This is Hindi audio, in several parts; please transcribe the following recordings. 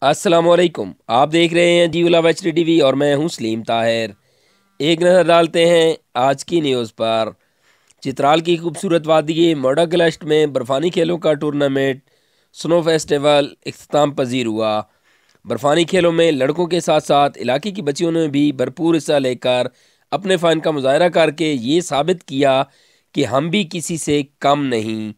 अस्सलामुअलैकुम। आप देख रहे हैं जीवला एचडी टीवी और मैं हूं सलीम ताहिर। एक नज़र डालते हैं आज की न्यूज़ पर। चित्राल की खूबसूरत वादी मोडा गलश्त में बर्फ़ानी खेलों का टूर्नामेंट स्नो फेस्टिवल इख्तिताम पजीर हुआ। बर्फ़ानी खेलों में लड़कों के साथ साथ इलाके की बच्चियों ने भी भरपूर हिस्सा लेकर अपने फ़न का मुजाहरा करके ये साबित किया कि हम भी किसी से कम नहीं,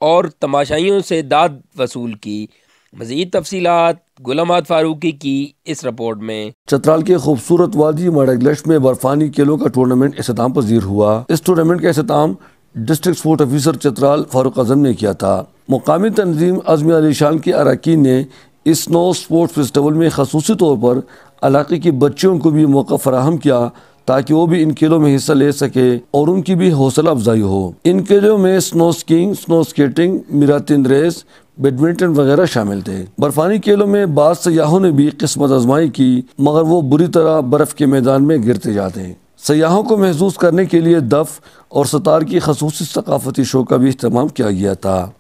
और तमाशाइयों से दाद वसूल की। मज़ीद तफसीलात गुलामात फारूकी की इस रिपोर्ट में। चित्राल के खूबसूरत वादी मोडा गलश्त में बर्फानी खेलों का टूर्नामेंट इख्तिताम पजीर हुआ। इस टूर्नामेंट का इख्तिताम district sport officer Chitral Farooq Azam ने किया था। मुकामी तंजीम अज़मी अली शान के अरकान ने इस स्नो स्पोर्ट्स फेस्टिवल में खसूसी तौर पर इलाके की बच्चियों को भी मौका फराहम किया ताकि वो भी इन खेलों में हिस्सा ले सके और उनकी भी हौसला अफजाई हो। इन खेलों में snow skiing, snow skating, marathon race, badminton वगैरह शामिल थे। बर्फानी खेलों में बाद सयाहों ने भी किस्मत आजमाई की, मगर वो बुरी तरह बर्फ के मैदान में गिरते जाते हैं। सयाहों को महसूस करने के लिए दफ और सतार की खसूसी सकाफती शो का भी इस्तेमाल किया गया था।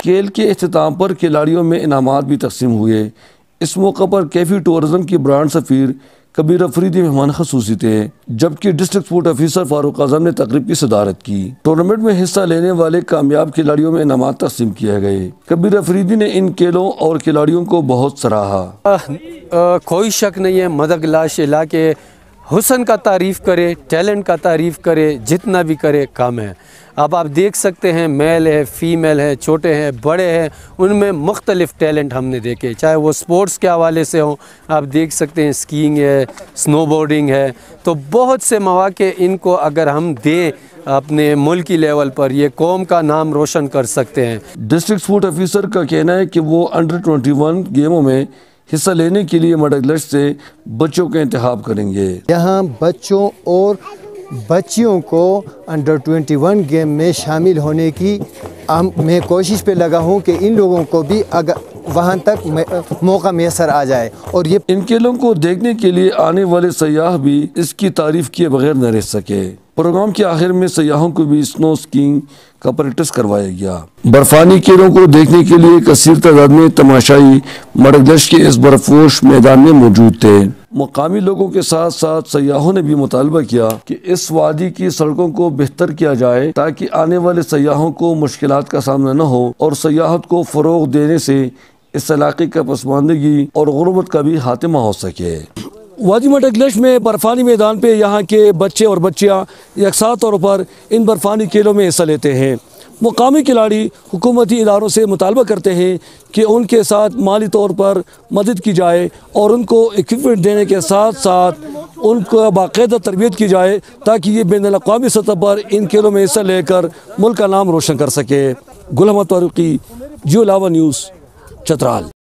खेल के इख्तिताम पर खिलाड़ियों में इनामात भी तकसीम हुए। इस मौका पर कैफी टूरिज्म की ब्रांड सफ़ीर कबीर अफरीदी मेहमान खसूसी थे, जबकि district sport officer Farooq Azam ने तकरीब की सदारत की। टूर्नामेंट में हिस्सा लेने वाले कामयाब खिलाड़ियों में इनामात तकसीम किए गए। कबीर अफरीदी ने इन खेलों और खिलाड़ियों को बहुत सराहा। कोई शक नहीं है, मोडा गलश्त इलाके हुस्न का तारीफ़ करे, टैलेंट का तारीफ़ करे, जितना भी करे कम है। अब आप देख सकते हैं, मेल है, फ़ीमेल है, छोटे हैं, बड़े हैं, उनमें मुख्तलिफ़ टैलेंट हमने देखे, चाहे वो स्पोर्ट्स के हवाले से हों। आप देख सकते हैं स्कीइंग है, स्नोबोर्डिंग है, तो बहुत से मौके इनको अगर हम दें अपने मुल्की लेवल पर, ये कौम का नाम रोशन कर सकते हैं। डिस्ट्रिक्ट स्पोर्ट ऑफिसर का कहना है कि वो अंडर 21 गेमों में हिस्सा लेने के लिए मोडा गलश्त से बच्चों का इंतखाब करेंगे। यहाँ बच्चों और बच्चियों को अंडर 21 गेम में शामिल होने की मैं कोशिश पे लगा हूँ कि इन लोगों को भी अगर वहाँ तक मौका मैसर आ जाए। और ये इन खेलों को देखने के लिए आने वाले सयाह भी इसकी तारीफ किए बगैर न रह सके। प्रोग्राम के आखिर में सयाहों को भी स्नो स्कीइंग का प्रैक्टिस करवाया गया। बर्फानी खेलों को देखने के लिए कसीर तादाद में तमाशाई मोडा गलश्त के इस बर्फपोश मैदान में मौजूद थे। मुकामी लोगों के साथ साथ सयाहों ने भी मुतालबा किया कि इस वादी की सड़कों को बेहतर किया जाए ताकि आने वाले सयाहों को मुश्किलात का सामना न हो और सयाहत को फ़रोग देने से इस इलाके का पसमानदगी और गुर्बत का भी खात्मा हो सके। वादी मोडा गलश्त में बर्फानी मैदान पे यहाँ के बच्चे और बच्चियाँ यकसा तौर पर इन बर्फानी खेलों में हिस्सा लेते हैं। मुकामी खिलाड़ी हुकूमती इदारों से मुतालबा करते हैं कि उनके साथ माली तौर पर मदद की जाए और उनको इक्विपमेंट देने के साथ साथ उनको बाकायदा तरबियत की जाए ताकि ये बैनुल अक़वामी सतह पर इन खेलों में हिस्सा लेकर मुल्क का नाम रोशन कर सके। गुलामात फारूकी, जियो लावा न्यूज़, चित्राल।